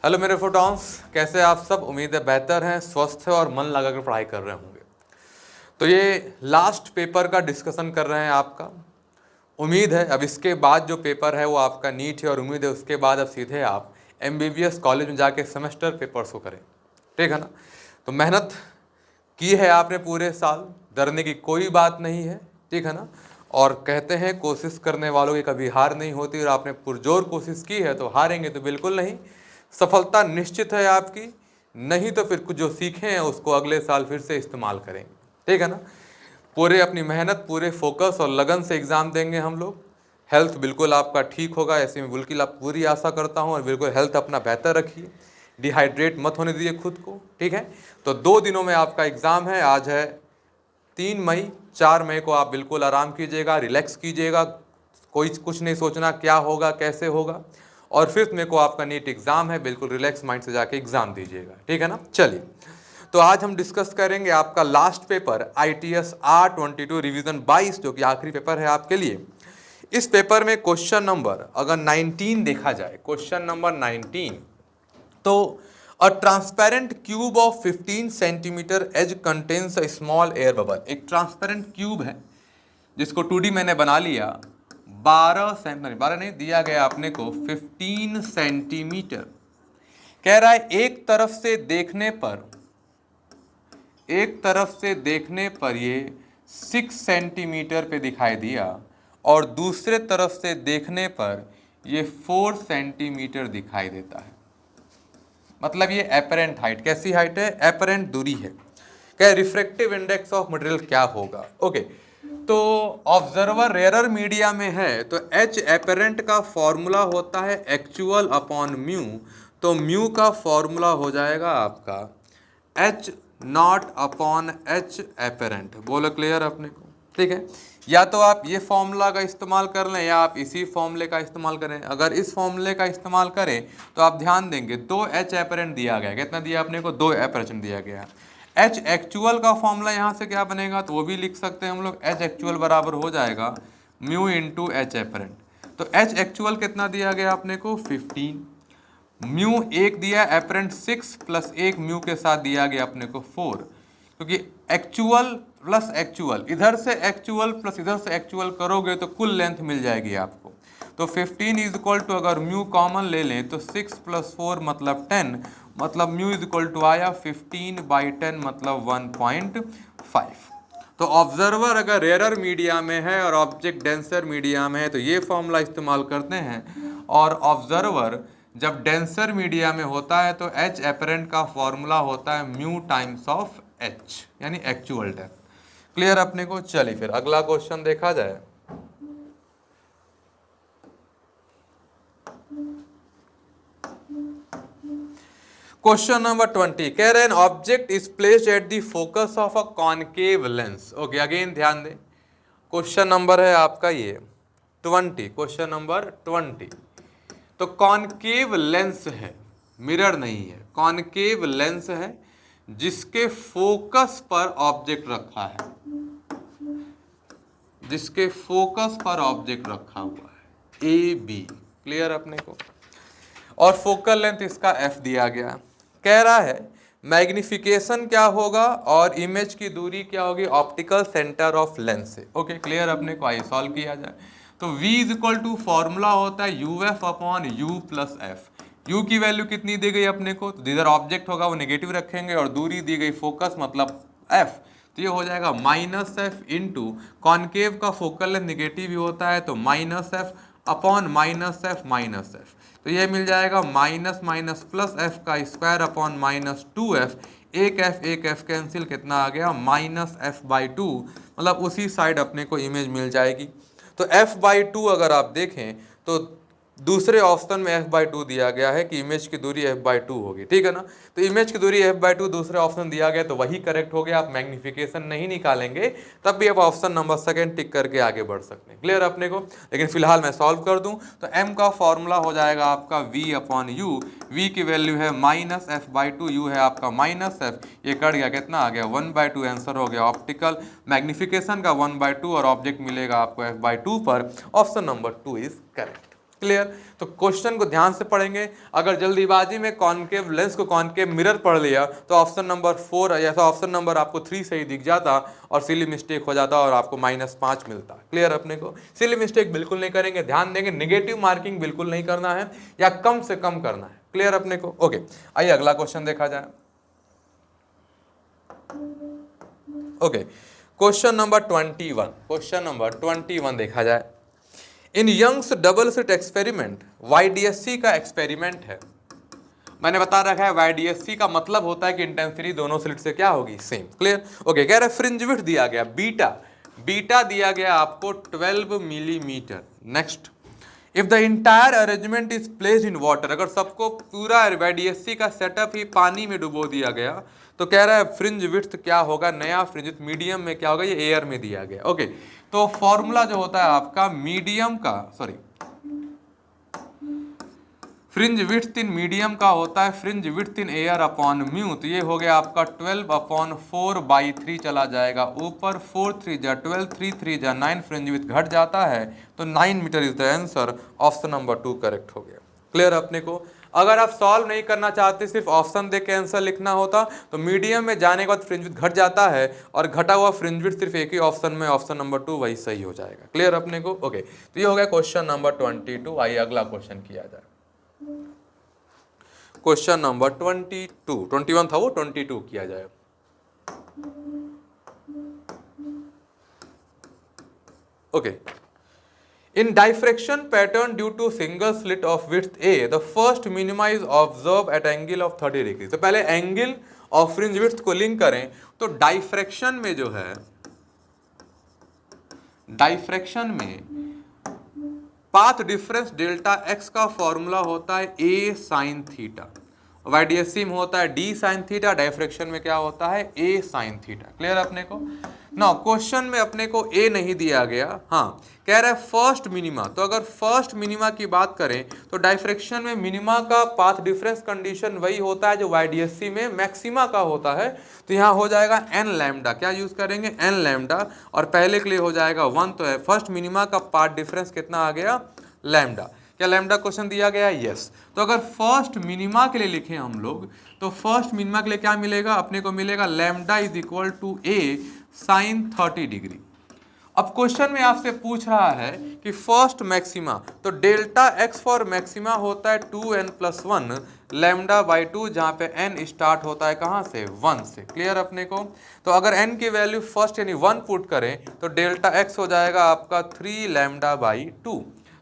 Hello मेरे photons, कैसे आप सब? उम्मीद है बेहतर हैं, स्वस्थ हैं और मन लगाकर पढ़ाई कर रहे होंगे। तो ये लास्ट पेपर का डिस्कशन कर रहे हैं आपका। उम्मीद है अब इसके बाद जो पेपर है वो आपका नीट है और उम्मीद है उसके बाद अब सीधे आप MBBS कॉलेज में जाके सेमेस्टर पेपर्स को करें, ठीक है ना। तो मेहनत की है आपने पूरे साल, डरने की कोई बात नहीं है, ठीक है ना। और कहते हैं कोशिश करने वालों की कभी हार नहीं होती, और आपने पुरजोर कोशिश की है तो हारेंगे तो बिल्कुल नहीं। सफलता निश्चित है आपकी, नहीं तो फिर कुछ जो सीखे हैं उसको अगले साल फिर से इस्तेमाल करेंगे, ठीक है ना। पूरे अपनी मेहनत, पूरे फोकस और लगन से एग्ज़ाम देंगे हम लोग। हेल्थ बिल्कुल आपका ठीक होगा, ऐसे में बिल्कुल आप पूरी आशा करता हूँ। और बिल्कुल हेल्थ अपना बेहतर रखिए, डिहाइड्रेट मत होने दीजिए खुद को, ठीक है। तो 2 दिनों में आपका एग्ज़ाम है। आज है 3 मई, 4 मई को आप बिल्कुल आराम कीजिएगा, रिलैक्स कीजिएगा, कोई कुछ नहीं सोचना क्या होगा कैसे होगा। और 5 मई को आपका नीट एग्ज़ाम है, बिल्कुल रिलैक्स माइंड से जाके एग्ज़ाम दीजिएगा, ठीक है ना। चलिए, तो आज हम डिस्कस करेंगे आपका last paper ITS R22 revision 22, जो कि आखिरी पेपर है आपके लिए। इस पेपर में क्वेश्चन नंबर अगर 19 देखा जाए, क्वेश्चन नंबर 19, तो a transparent cube of 15 centimetre edge contains a small air bubble. एक ट्रांसपेरेंट क्यूब है जिसको 2D मैंने बना लिया, 12 नहीं दिया गया अपने को 15 सेंटीमीटर। कह रहा है एक तरफ से देखने पर ये 6 सेंटीमीटर पे दिखाई दिया, और दूसरे तरफ से देखने पर ये 4 सेंटीमीटर दिखाई देता है। मतलब ये एपरेंट हाइट, कैसी हाइट है? एपरेंट दूरी है। क्या रिफ्रैक्टिव इंडेक्स ऑफ मटेरियल क्या होगा? ओके, तो ऑब्जर्वर रेयरर मीडिया में है तो H एपरेंट का फॉर्मूला होता है एक्चुअल अपॉन म्यू। तो म्यू का फॉर्मूला हो जाएगा आपका H not upon H apparent. बोलो क्लियर अपने को, ठीक है। या तो आप ये फॉर्मूला का इस्तेमाल कर लें या आप इसी फॉर्मूले का इस्तेमाल करें। अगर इस फॉर्मूले का इस्तेमाल करें तो आप ध्यान देंगे 2 H एपरेंट दिया गया। कितना दिया अपने को? 2 एपरेंट दिया गया। H एक्चुअल का फॉर्मूला यहाँ से क्या बनेगा, तो वो भी लिख सकते हैं हम लोग। H एक्चुअल बराबर हो जाएगा म्यू इंटू H एपरेंट। तो H एक्चुअल कितना दिया गया अपने को? 15। म्यू 1 दिया, एपरेंट 6 प्लस 1 म्यू के साथ दिया गया अपने को 4, क्योंकि एक्चुअल प्लस एक्चुअल, इधर से एक्चुअल प्लस इधर से एक्चुअल करोगे तो कुल लेंथ मिल जाएगी आपको। तो 15 इज इक्वल टू, अगर म्यू कॉमन ले लें तो 6 प्लस 4 मतलब 10, मतलब म्यू इज इक्वल टू आया 15/10 मतलब 1.5। तो ऑब्जर्वर अगर रेयरर मीडिया में है और ऑब्जेक्ट डेंसर मीडिया में है तो ये फॉर्मूला इस्तेमाल करते हैं। और ऑब्जर्वर जब डेंसर मीडिया में होता है तो H एपरेंट का फॉर्मूला होता है म्यू टाइम्स ऑफ H, यानी एक्चुअल डेप्थ। क्लियर अपने को? चलिए फिर अगला क्वेश्चन देखा जाए। क्वेश्चन नंबर 20 कह रहे हैं object is placed at the focus of a concave lens. Okay, again ध्यान दें, क्वेश्चन नंबर है आपका ये 20, क्वेश्चन नंबर 20। तो कॉनकेव लेंस है, मिरर नहीं है, कॉनकेव लेंस है जिसके फोकस पर ऑब्जेक्ट रखा है, जिसके फोकस पर ऑब्जेक्ट रखा हुआ है AB। क्लियर अपने को? और फोकल लेंथ इसका F दिया गया। कह रहा है मैग्निफिकेशन क्या होगा और इमेज की दूरी क्या होगी ऑप्टिकल सेंटर ऑफ लेंस से। ओके, क्लियर अपने को? आइए सॉल्व किया जाए। तो V is equal to formula होता है UF upon U plus F। U की वैल्यू कितनी दी गई अपने को? तो जिधर ऑब्जेक्ट होगा वो नेगेटिव रखेंगे, और दूरी दी गई फोकस मतलब F, तो ये हो जाएगा -F इंटू कॉनकेव का फोकल लेंथ नेगेटिव ही होता है तो -F अपॉन -F। तो ये मिल जाएगा माइनस माइनस प्लस F का स्क्वायर अपॉन -2F। एक F कैंसिल, कितना आ गया? -F/2, मतलब उसी साइड अपने को इमेज मिल जाएगी। तो F/2 अगर आप देखें तो दूसरे ऑप्शन में F/2 दिया गया है कि इमेज की दूरी F/2 होगी, ठीक है ना। तो इमेज की दूरी F/2 दूसरे ऑप्शन दिया गया तो वही करेक्ट हो गया। आप मैग्निफिकेशन नहीं निकालेंगे तब भी आप ऑप्शन नंबर 2 टिक करके आगे बढ़ सकते हैं। क्लियर अपने को? लेकिन फिलहाल मैं सॉल्व कर दूं तो M का फॉर्मूला हो जाएगा आपका V अपॉन U। V की वैल्यू है -F/2, U है आपका -F, ये कट गया, कितना आ गया? 1/2 आंसर हो गया ऑप्टिकल मैग्निफिकेशन का 1/2, और ऑब्जेक्ट मिलेगा आपको F/2 पर। Option number 2 is correct. Clear. तो क्वेश्चन को ध्यान से पढ़ेंगे। अगर जल्दीबाजी में कॉनकेव लेंस को कॉनकेव मिरर पढ़ लिया तो ऑप्शन नंबर 4 ऐसा ऑप्शन नंबर आपको 3 सही दिख जाता और सिली मिस्टेक हो जाता और आपको -5 मिलता। क्लियर। अपने को सिली मिस्टेक बिल्कुल नहीं करेंगे, ध्यान देंगे, निगेटिव मार्किंग बिल्कुल नहीं करना है या कम से कम करना है। क्लियर अपने को। ओके, आइए अगला क्वेश्चन देखा जाए। ओके, क्वेश्चन नंबर 21, क्वेश्चन नंबर 21 देखा जाए। In Young's double slit experiment, YDSC का एक्सपेरिमेंट है। मैंने बता रखा है YDSC का मतलब होता है कि इंटेंसिटी दोनों स्लिट से क्या होगी, सेम। क्लियर। ओके, कह रहा है फ्रिंज विड्थ दिया गया बीटा दिया गया आपको 12 millimetre. Next, if the entire arrangement is placed in water, अगर सबको पूरा YDSC का सेटअप ही पानी में डुबो दिया गया तो कह रहा है फ्रिंज विड्थ क्या होगा, नया फ्रिंज विड्थ मीडियम में क्या होगा, ये एयर में दिया गया। ओके, तो फॉर्मूला जो होता है आपका मीडियम का, sorry fringe width in medium का होता है fringe width in air upon mu. तो ये हो गया आपका 12/4/3 चला जाएगा ऊपर, 4 3 जा 12, 3 3 जा 9, फ्रिंज विड्थ घट जाता है तो 9 metre is the answer. Option number 2 correct हो गया। क्लियर अपने को। अगर आप सॉल्व नहीं करना चाहते, सिर्फ ऑप्शन देख के आंसर लिखना होता तो मीडियम में जाने के बाद फ्रिंज विड्थ घट जाता है और घटा हुआ फ्रिंज विड्थ सिर्फ एक ही ऑप्शन में, ऑप्शन नंबर 2 वही सही हो जाएगा। क्लियर अपने को। ओके, तो ये हो गया क्वेश्चन नंबर 22। आइए अगला क्वेश्चन किया जाए। क्वेश्चन नंबर 22, 21 था वो, 22 किया जाए। Okay, in diffraction pattern due to single slit of width A, the first minima is observed at angle of 30 degree. तो पहले एंगल और फ्रिंज विड्थ को लिंक करें तो डाइफ्रैक्शन में जो है, डाइफ्रैक्शन में पाथ डिफरेंस डेल्टा x का फॉर्मूला होता है A sin थीटा, YDSC में होता है D sin थीटा, डाइफ्रैक्शन में क्या होता है A sin थीटा। क्लियर अपने को। ना क्वेश्चन में अपने को A नहीं दिया गया, हाँ कह रहा है फर्स्ट मिनिमा। तो अगर फर्स्ट मिनिमा की बात करें तो डाइफ्रैक्शन में मिनिमा का पाथ डिफरेंस कंडीशन वही होता है जो YDSC में मैक्सिमा का होता है। तो यहाँ हो जाएगा n लैम्डा, क्या यूज करेंगे n लैम्डा, और पहले के लिए हो जाएगा 1। तो है फर्स्ट मिनिमा का पाथ डिफरेंस कितना आ गया, लैम्डा। क्या लैम्डा क्वेश्चन दिया गया है, यस। तो अगर फर्स्ट मिनिमा के लिए लिखें हम लोग तो फर्स्ट मिनिमा के लिए क्या मिलेगा, अपने को मिलेगा lambda is equal to A sin 30 degree. अब क्वेश्चन में आपसे पूछ रहा है कि फर्स्ट मैक्सिमा, तो डेल्टा x फॉर मैक्सिमा होता है 2n+1 लैम्डा बाई 2, जहाँ पे n स्टार्ट होता है कहाँ से, 1 से। क्लियर अपने को। तो अगर n की वैल्यू फर्स्ट यानी 1 पुट करें तो डेल्टा x हो जाएगा आपका 3 लैम्डा बाई 2।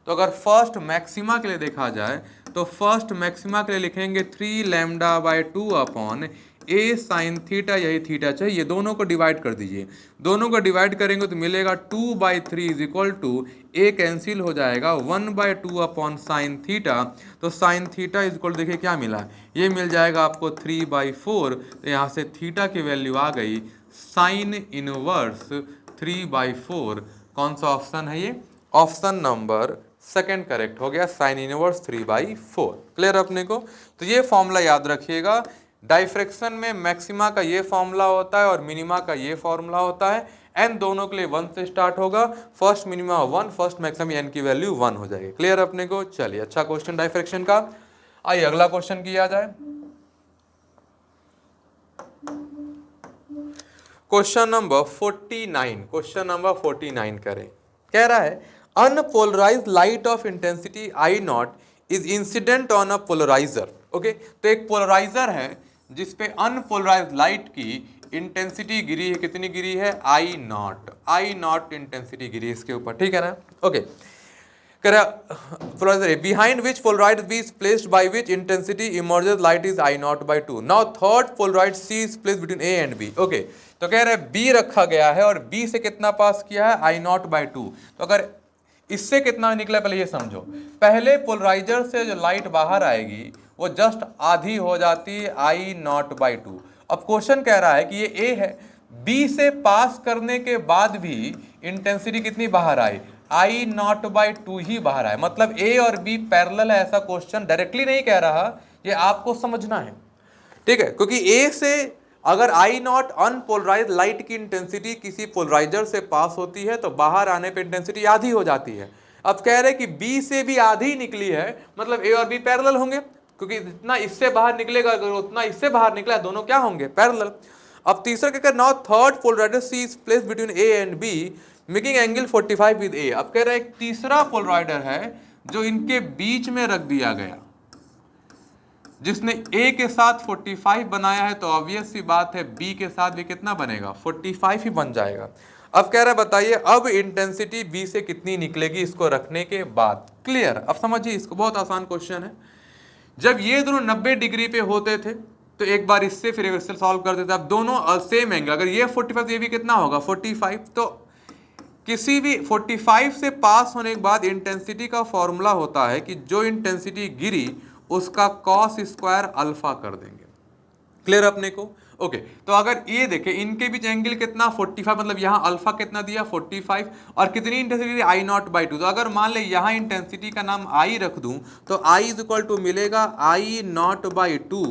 तो अगर फर्स्ट मैक्सिमा के लिए देखा जाए तो फर्स्ट मैक्सिमा के लिए लिखेंगे 3 lambda by 2 upon A sin theta, यही थीटा चाहिए, दोनों को डिवाइड कर दीजिए। दोनों को डिवाइड करेंगे तो मिलेगा 2/3 is equal to A cancel हो जाएगा 1/2 अपॉन साइन थीटा। तो साइन थीटा इज इक्वल, देखिए क्या मिला, ये मिल जाएगा आपको 3/4। तो यहाँ से थीटा की वैल्यू आ गई साइन इनवर्स 3/4। कौन सा ऑप्शन है ये, ऑप्शन नंबर सेकंड करेक्ट हो गया, साइन इनवर्स 3/4। क्लियर अपने को। तो ये फॉर्मूला याद रखिएगा, डाइफ्रैक्शन में मैक्सिमा का ये फॉर्मूला होता है और मिनिमा का ये फॉर्मूला होता है। n दोनों के लिए 1 से स्टार्ट होगा, first minima 1, first maximum n की वैल्यू 1 हो जाएगी। क्लियर अपने को। चलिए अच्छा क्वेश्चन डाइफ्रैक्शन का। आइए अगला क्वेश्चन किया जाए। क्वेश्चन नंबर 49, क्वेश्चन नंबर 49 करें। कह रहा है unpolarised light of intensity I0 is incident on a polariser. Okay, तो एक पोलराइजर है जिस पे अनपोलराइज्ड लाइट की इंटेंसिटी गिरी है, कितनी गिरी है, I0 इंटेंसिटी गिरी इसके ऊपर। ठीक है ना। Okay, polariser behind which polaroid B is placed by which intensity emerges light is I0/2। Now third Polaroid C is placed between A and B। Okay, तो कह रहे हैं B रखा गया है और B से कितना पास किया है, I0/2। तो अगर इससे कितना निकला पहले ये समझो। पहले पोलराइजर से जो लाइट बाहर आएगी वो जस्ट आधी हो जाती है I0/2। अब क्वेश्चन कह रहा है कि ये A है, B से पास करने के बाद भी इंटेंसिटी कितनी बाहर आई, I0/2 ही बाहर आए। मतलब A और B पैरेलल है, ऐसा क्वेश्चन डायरेक्टली नहीं कह रहा, ये आपको समझना है। ठीक है, क्योंकि A से अगर I0 अनपोलराइज्ड लाइट की इंटेंसिटी किसी पोलराइजर से पास होती है तो बाहर आने पे इंटेंसिटी आधी हो जाती है। अब कह रहे हैं कि बी से भी आधी निकली है, मतलब ए और बी पैरेलल होंगे, क्योंकि जितना इससे बाहर निकलेगा अगर उतना इससे बाहर निकला, दोनों क्या होंगे, पैरेलल। अब तीसरा क्या, now third polarizer C is placed between A and B making angle 45 with A. अब कह रहे हैं एक तीसरा पोलराइडर है जो इनके बीच में रख दिया गया, जिसने A के साथ 45 बनाया है, तो ऑब्वियस सी बात है B के साथ भी कितना बनेगा, 45 ही बन जाएगा। अब कह रहा है बताइए अब इंटेंसिटी B से कितनी निकलेगी इसको रखने के बाद। क्लियर, अब समझिए इसको, बहुत आसान क्वेश्चन है। जब ये दोनों 90 डिग्री पे होते थे तो एक बार इससे फिर इससे सॉल्व कर देते, अब दोनों सेम एंगल, अगर ये 45 तो ये भी कितना होगा 45, तो किसी भी 45 से पास होने के बाद इंटेंसिटी का फॉर्मूला होता है कि जो इंटेंसिटी गिरी उसका कॉस स्क्वायर अल्फा कर देंगे। क्लियर अपने को, ओके। तो अगर ये देखें इनके बीच एंगल कितना 45, मतलब यहाँ अल्फा कितना दिया 45, और कितनी इंटेंसिटी आई नॉट बाई 2। तो अगर मान ले यहाँ इंटेंसिटी का नाम आई रख दूं तो आई इज इक्वल टू मिलेगा आई नॉट बाई 2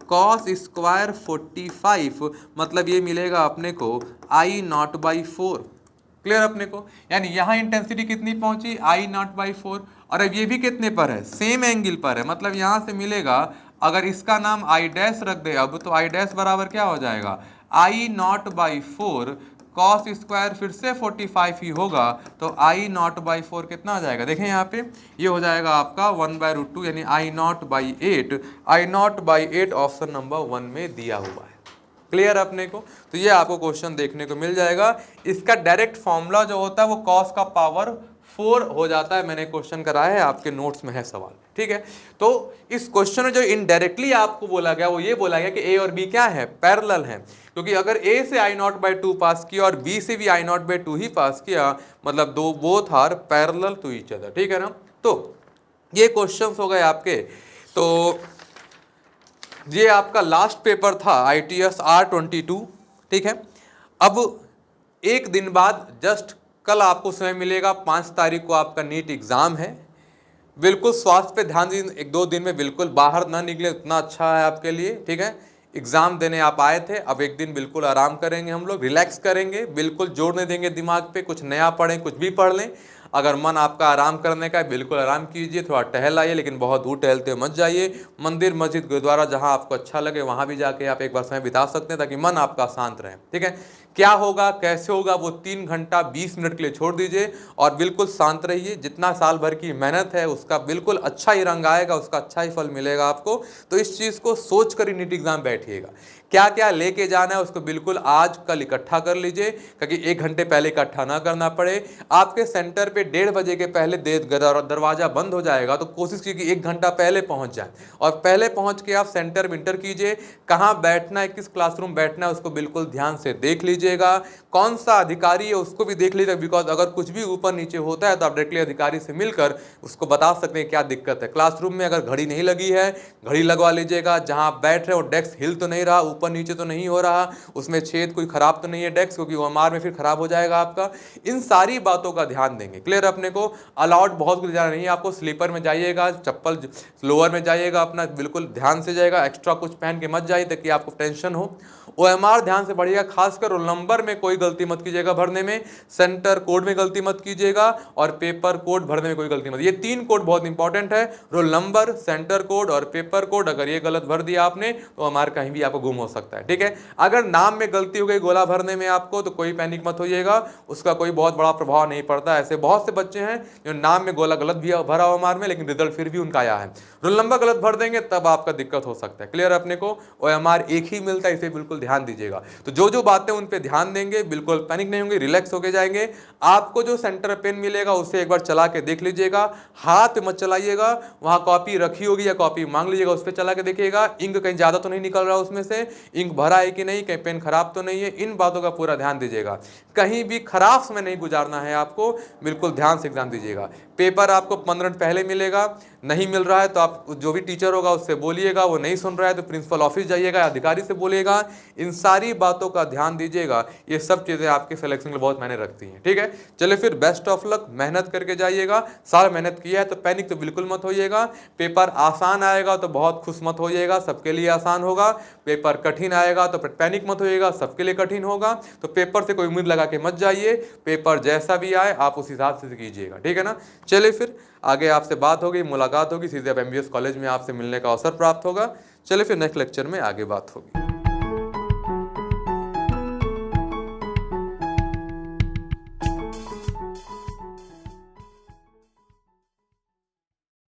कॉस स्क्वायर 45, मतलब ये मिलेगा अपने को आई नॉट बाई 4। क्लियर अपने को, यानी यहाँ इंटेंसिटी कितनी पहुंची आई नॉट बाई 4, और अब ये भी कितने पर है, सेम एंगल पर है, मतलब यहाँ से मिलेगा अगर इसका नाम आई डैश रख दे अब, तो आई डैश बराबर क्या हो जाएगा आई नॉट बाई 4 कॉस स्क्वायर फिर से 45 ही होगा, तो आई नॉट बाई 4 कितना हो जाएगा, देखें यहाँ पे ये हो जाएगा आपका 1/√2 यानी I nought by 8। I nought by 8 option number 1 में दिया हुआ है। क्लियर अपने को, तो ये आपको क्वेश्चन देखने को मिल जाएगा। इसका डायरेक्ट फॉर्मूला जो होता है वो कॉस का पावर 4 हो जाता है, मैंने क्वेश्चन कराया है, आपके नोट्स में है सवाल, ठीक है। तो इस क्वेश्चन में जो इनडायरेक्टली आपको बोला गया वो ये बोला गया कि ए और बी क्या है, पैरेलल हैं, क्योंकि अगर ए से आई नॉट बाई 2 पास किया और बी से भी आई नॉट बाई 2 ही पास किया, मतलब दो both are parallel to each other, ठीक है ना। तो ये क्वेश्चन हो गए आपके। तो ये आपका लास्ट पेपर था ITS R22, ठीक है। अब एक दिन बाद जस्ट कल आपको समय मिलेगा, 5 तारीख को आपका नीट एग्ज़ाम है। बिल्कुल स्वास्थ्य पे ध्यान दीजिए, 1-2 दिन में बिल्कुल बाहर ना निकले, उतना अच्छा है आपके लिए, ठीक है। एग्ज़ाम देने आप आए थे, अब एक दिन बिल्कुल आराम करेंगे हम लोग, रिलैक्स करेंगे, बिल्कुल जोर नहीं देंगे दिमाग पे, कुछ नया पढ़ें, कुछ भी पढ़ लें। अगर मन आपका आराम करने का है बिल्कुल आराम कीजिए, थोड़ा टहल आइए, लेकिन बहुत दूर टहलते मत जाइए। मंदिर मस्जिद गुरुद्वारा जहाँ आपको अच्छा लगे वहाँ भी जाके आप एक बार समय बिता सकते हैं, ताकि मन आपका शांत रहे, ठीक है। क्या होगा कैसे होगा वो 3 घंटा 20 मिनट के लिए छोड़ दीजिए और बिल्कुल शांत रहिए। जितना साल भर की मेहनत है उसका बिल्कुल अच्छा ही रंग आएगा, उसका अच्छा ही फल मिलेगा आपको। तो इस चीज़ को सोच कर ही नीट एग्जाम बैठिएगा। क्या क्या लेके जाना है उसको बिल्कुल आज कल इकट्ठा कर लीजिए, क्योंकि 1 घंटे पहले इकट्ठा ना करना पड़े। आपके सेंटर पे 1:30 बजे के पहले दरवाजा बंद हो जाएगा, तो कोशिश कीजिए कि 1 घंटा पहले पहुंच जाए, और पहले पहुंच के आप सेंटर में इंटर कीजिए। कहाँ बैठना है, किस क्लासरूम बैठना है उसको बिल्कुल ध्यान से देख लीजिएगा। कौन सा अधिकारी है उसको भी देख लीजिएगा, बिकॉज अगर कुछ भी ऊपर नीचे होता है तो आप डायरेक्टली अधिकारी से मिलकर उसको बता सकते हैं क्या दिक्कत है। क्लासरूम में अगर घड़ी नहीं लगी है, घड़ी लगवा लीजिएगा। जहाँ आप बैठ रहे हो डेस्क हिल तो नहीं रहा, ऊपर नीचे तो नहीं हो रहा, उसमें छेद कोई खराब तो नहीं है डेस्क, क्योंकि OMR में फिर खराब हो जाएगा आपका। इन सारी बातों का ध्यान देंगे। क्लियर अपने को, अलाउड बहुत कुछ जाना नहीं है आपको। स्लीपर में जाइएगा, चप्पल लोअर में जाइएगा, अपना बिल्कुल ध्यान से जाएगा, एक्स्ट्रा कुछ पहन के मत जाइए ताकि आपको टेंशन हो। OMR ध्यान से पढ़िएगा, खासकर रोल नंबर में कोई गलती मत कीजिएगा भरने में, सेंटर कोड में गलती मत कीजिएगा, और पेपर कोड भरने में कोई गलती मत। ये 3 कोड बहुत इंपॉर्टेंट है, रोल नंबर, सेंटर कोड और पेपर कोड। अगर ये गलत भर दिया आपने तो OMR कहीं भी आपको गुम हो सकता है, ठीक है। अगर नाम में गलती हो गई गोला भरने में आपको, तो कोई पैनिक मत होइएगा, उसका कोई बहुत बड़ा प्रभाव नहीं पड़ता। ऐसे बहुत से बच्चे हैं जो नाम में गोला गलत भी भरा OMR में, लेकिन रिजल्ट फिर भी उनका आया है। रोल नंबर गलत भर देंगे तब आपका दिक्कत हो सकता है। क्लियर अपने को, OMR एक ही मिलता है, इसे बिल्कुल ध्यान दीजिएगा। तो जो जो बातें उन पे ध्यान देंगे, बिल्कुल पैनिक नहीं होंगे, रिलैक्स होके जाएंगे। आपको जो सेंटर पेन मिलेगा उसे एक बार चला के देख लीजिएगा, हाथ मत चलाइएगा। वहां कॉपी रखी होगी या कॉपी मांग लीजिएगा, उस पर चला के देखिएगा इंक कहीं ज्यादा तो नहीं निकल रहा उसमें से, इंक भरा है कि नहीं, कहीं पेन खराब तो नहीं है। इन बातों का पूरा ध्यान दीजिएगा, कहीं भी खराब समय नहीं गुजारना है आपको, बिल्कुल ध्यान से एग्जाम दीजिएगा। पेपर आपको 15 मिनट पहले मिलेगा, नहीं मिल रहा है तो आप जो भी टीचर होगा उससे बोलिएगा, वो नहीं सुन रहा है तो प्रिंसिपल ऑफिस जाइएगा, अधिकारी से बोलिएगा। इन सारी बातों का ध्यान दीजिएगा, ये सब चीज़ें आपके सिलेक्शन में बहुत मायने रखती हैं, ठीक है। चलिए फिर बेस्ट ऑफ लक, मेहनत करके जाइएगा। साल मेहनत किया है तो पैनिक तो बिल्कुल मत होइएगा। पेपर आसान आएगा तो बहुत खुश मत होइएगा, सबके लिए आसान होगा। पेपर कठिन आएगा तो पैनिक मत होइएगा, सबके लिए कठिन होगा। तो पेपर से कोई उम्मीद लगा के मत जाइए, पेपर जैसा भी आए आप उस हिसाब से कीजिएगा, ठीक है ना। चलिए फिर आगे आपसे बात होगी, मुलाकात होगी, सीधे अब MBS कॉलेज में आपसे मिलने का अवसर प्राप्त होगा। चलिए फिर नेक्स्ट लेक्चर में आगे बात होगी।